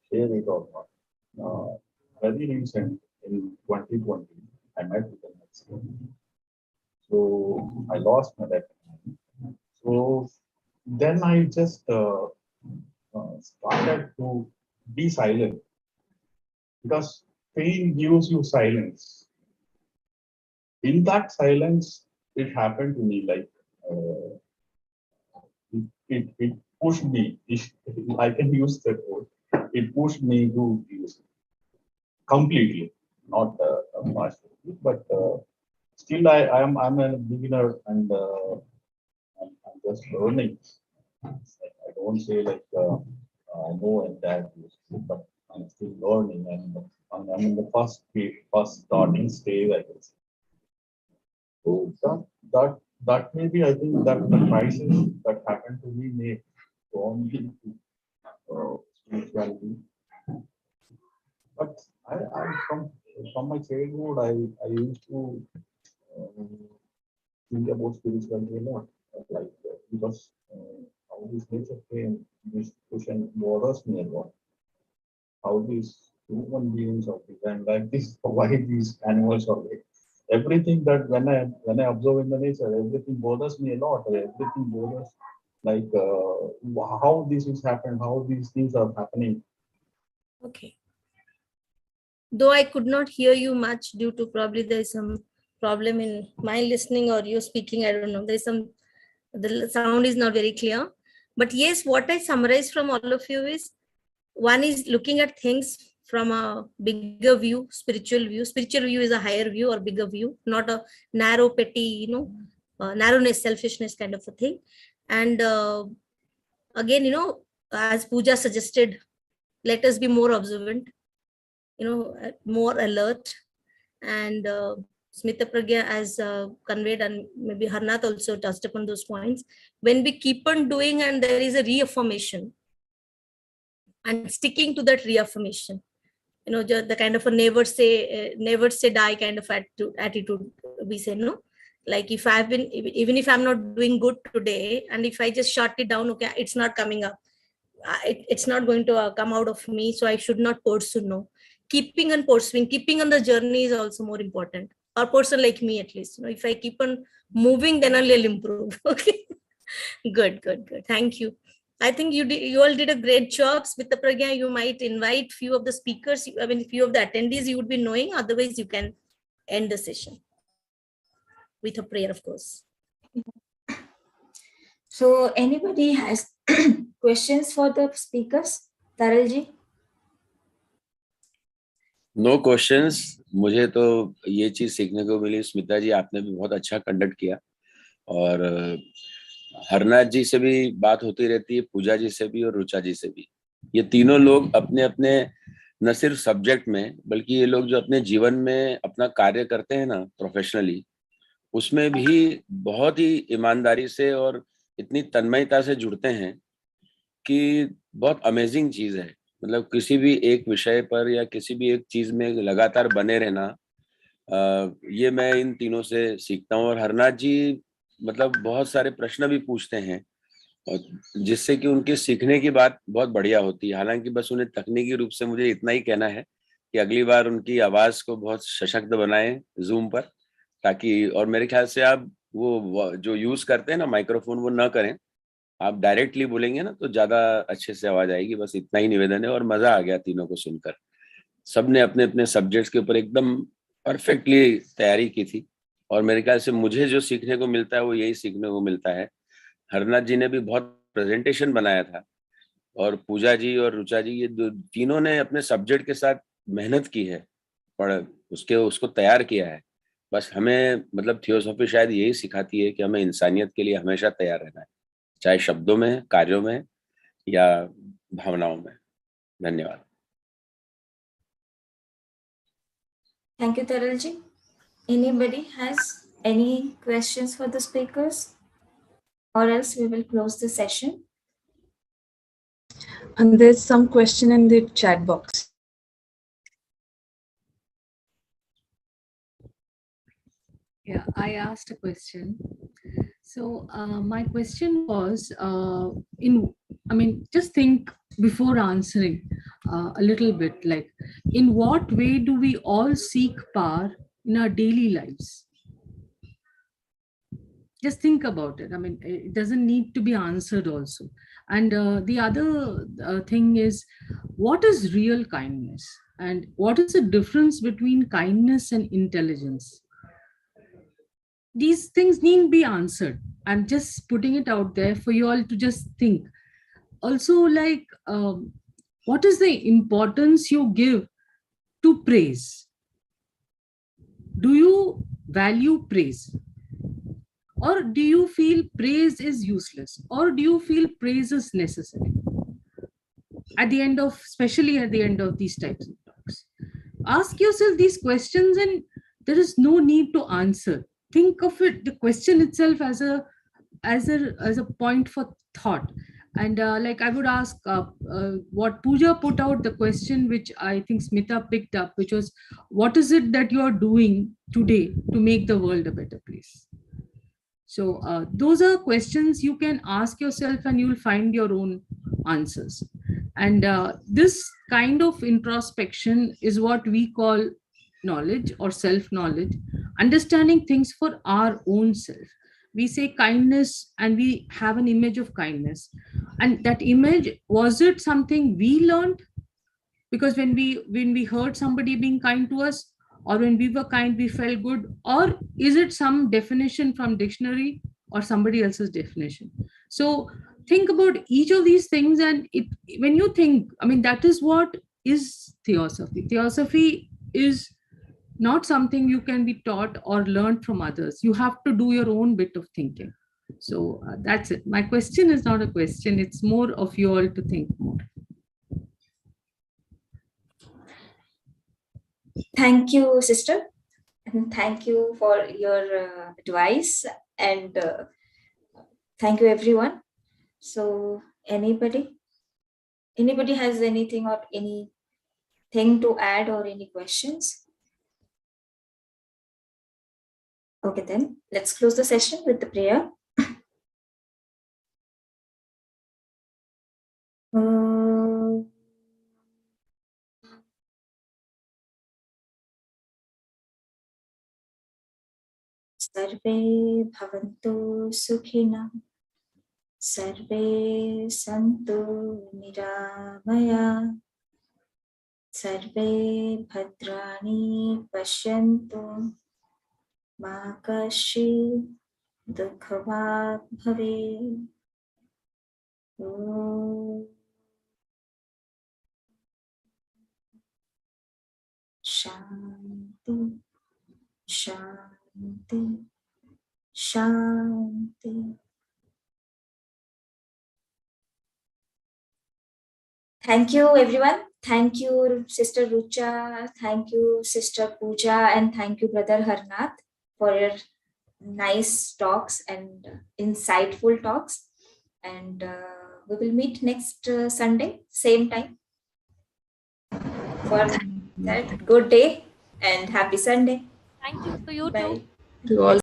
share it or not. Very recent in 2020, I met with an accident. So I lost my left hand. So then I just started to be silent because pain gives you silence. In that silence, it happened to me like it pushed me. If I can use that word. It pushed me to use completely, not partially, but still I'm a beginner and I'm just learning. I don't say like I know and that, but I'm still learning and I'm in the first starting stage, I guess. So that maybe I think that the crisis that happened to me may draw me to spirituality. But I from my childhood I used to think about spirituality a lot, like because how this nature came, this question bothers me a lot. How these human beings are designed like this, why these animals are like everything that when I observe in the nature, everything bothers me a lot. Everything bothers like how this is happened, how these things are happening. Okay. Though I could not hear you much due to probably there's some problem in my listening or you speaking, I don't know. There's some, the sound is not very clear. But yes, what I summarize from all of you is one is looking at things from a bigger view, spiritual view. Spiritual view is a higher view or bigger view, not a narrow, petty, narrowness, selfishness kind of a thing. And again, as Pooja suggested, let us be more observant, more alert. And Smita Pragya as conveyed, and maybe Harnath also touched upon those points. When we keep on doing and there is a reaffirmation and sticking to that reaffirmation, the kind of a never say die kind of attitude we say, no? Like if I've been, even if I'm not doing good today, and if I just shut it down, okay, it's not coming up. It's not going to come out of me, so I should not pursue. No, keeping on pursuing, keeping on the journey is also more important. Or person like me, at least, if I keep on moving, then I'll improve. Okay, good. Thank you. I think you all did a great job. With the Pragya, you might invite few of the speakers. I mean, few of the attendees you would be knowing. Otherwise, you can end the session with a prayer, of course. So anybody has questions for the speakers? Taralji? No questions. मुझे तो ये चीज सीखने को मिली, स्मिता जी आपने भी बहुत अच्छा कंडक्ट किया, और हरनाथ जी से भी बात होती रहती है, पूजा जी से भी और रुचा जी से भी. ये तीनों लोग अपने अपने न सिर्फ सब्जेक्ट में, बल्कि ये लोग जो अपने जीवन में अपना कार्य करते हैं ना प्रोफेशनली, उसमें भी बहुत ही ईमानदारी से और इतनी तन्मयता से जुड़ते हैं कि बहुत अमेजिंग चीज है. मतलब किसी भी एक विषय पर या किसी भी एक चीज में लगातार बने रहना, ये मैं इन तीनों से सीखता हूँ. और हरनाथ जी मतलब बहुत सारे प्रश्न भी पूछते हैं, और जिससे कि उनके सीखने की बात बहुत बढ़िया होती है. हालांकि बस उन्हें तकनीकी रूप से मुझे इतना ही कहना है कि अगली बार उनकी आवाज को बहुत सशक्त बनाएं जूम पर, ताकि, और मेरे ख्याल से आप वो जो यूज करते हैं ना माइक्रोफोन, वो ना करें. आप डायरेक्टली बोलेंगे ना तो ज्यादा अच्छे से आवाज आएगी. बस इतना ही निवेदन है. और मजा आ गया तीनों को सुनकर. सबने अपने अपने सब्जेक्ट्स के ऊपर एकदम परफेक्टली तैयारी की थी, और मेरे ख्याल से मुझे जो सीखने को मिलता है वो यही सीखने को मिलता है. हरनाथ जी ने भी बहुत प्रेजेंटेशन बनाया था, और पूजा जी और रुचा जी, ये तीनों ने अपने सब्जेक्ट के साथ मेहनत की है, पढ़ उसको तैयार किया है. बस हमें मतलब थियोसॉफी शायद यही सिखाती है कि हमें इंसानियत के लिए हमेशा तैयार रहना है, चाहे शब्दों में, कार्यों में या भावनाओं में. धन्यवाद. Thank you, Taralji. Anybody has any questions for the speakers? Or else we will close the session. And there's some question in the chat box. Yeah, I asked a question. So my question was, just think before answering a little bit, like, in what way do we all seek power in our daily lives? Just think about it. I mean, it doesn't need to be answered also. And the other thing is, what is real kindness? And what is the difference between kindness and intelligence? These things need be answered. I'm just putting it out there for you all to just think. Also, like, what is the importance you give to praise? Do you value praise? Or do you feel praise is useless? Or do you feel praise is necessary? At the end of, especially at the end of these types of talks, ask yourself these questions, and there is no need to answer. Think of it, the question itself, as a point for thought. And like I would ask, what Pooja put out, the question which I think Smita picked up, which was, what is it that you are doing today to make the world a better place? So those are questions you can ask yourself, and you will find your own answers. And this kind of introspection is what we call knowledge or self-knowledge, understanding things for our own self. We say kindness, and we have an image of kindness. And that image, was it something we learned? Because when we heard somebody being kind to us, or when we were kind, we felt good, or is it some definition from dictionary or somebody else's definition? So think about each of these things, and when you think, I mean, that is what is theosophy. Theosophy is not something you can be taught or learned from others. You have to do your own bit of thinking. So that's it. My question is not a question, it's more of you all to think more. Thank you, sister. And thank you for your advice. And thank you, everyone. So anybody has anything or anything to add or any questions? Okay, then let's close the session with the prayer. Sarve bhavantu sukhina, sarve santu niramaya, sarve bhadrani pashyantu, ma kashi dukhavat bhave. Om Shanti, Shanti, Shanti. Thank you, everyone. Thank you, Sister Rucha. Thank you, Sister Pooja. And thank you, Brother Harnath, for your nice talks and insightful talks. And we will meet next Sunday, same time. For that, good day and happy Sunday. Thank you to you Bye. too. To all.